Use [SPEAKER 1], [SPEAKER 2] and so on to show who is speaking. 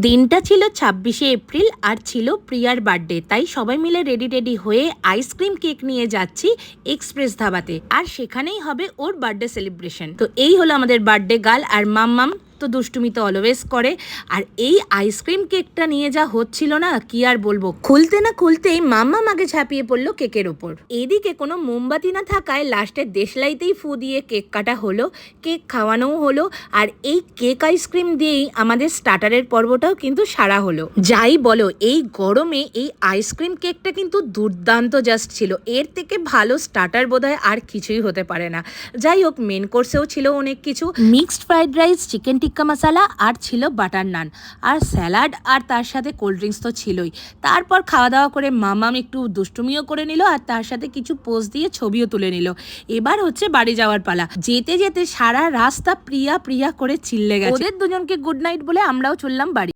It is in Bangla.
[SPEAKER 1] দিনটা ছিল ২৬শে এপ্রিল আর ছিল প্রিয়ার বার্থডে, তাই সবাই মিলে রেডি হয়ে আইসক্রিম কেক নিয়ে যাচ্ছি এক্সপ্রেস ধাবাতে। আর সেখানেই হবে ওর বার্থডে সেলিব্রেশন। তো এই হলো আমাদের বার্থডে গার্ল। আর মাম্মাম তো দুষ্টুমি তো অলওয়েজ করে। আর এই আইসক্রিম কেকটা নিয়ে যা হচ্ছিল না, কি আর বলবো, খুলতে না খুলতেই মাম্মাম আগে ঝাঁপিয়ে পড়লো কেকের ওপর। এদিকে কোনো মোমবাতি না থাকায় লাস্টে দেশলাইতেই ফু দিয়ে কেক কাটা হলো, কেক খাওয়ানোও হলো। আর এই কেক আইসক্রিম দিয়েই আমাদের স্টার্টারের পর্বটাও কিন্তু সারা হলো। যাই বলো, এই গরমে এই আইসক্রিম কেকটা কিন্তু দুর্দান্ত জাস্ট ছিল। এর থেকে ভালো স্টার্টার বোধহয় আর কিছুই হতে পারে না। যাই হোক, মেন কোর্সেও ছিল অনেক কিছু, মিক্সড ফ্রাইড রাইস, চিকেন টিক্কা মশালা, আর ছিল বাটার নান, আর স্যালাড, আর তার সাথে কোল্ড ড্রিঙ্কস তো ছিলই। তারপর খাওয়া দাওয়া করে মামাম একটু দুষ্টুমিও করে নিল, আর তার সাথে কিছু পোজ দিয়ে ছবিও তুলে নিল। এবার হচ্ছে বাড়ি যাওয়ার পালা। যেতে যেতে সারা রাস্তা প্রিয়া প্রিয়া করে চিল্লে গেছে। ওদের দুজনকে গুড নাইট বলে আমরাও চললাম বাড়ি।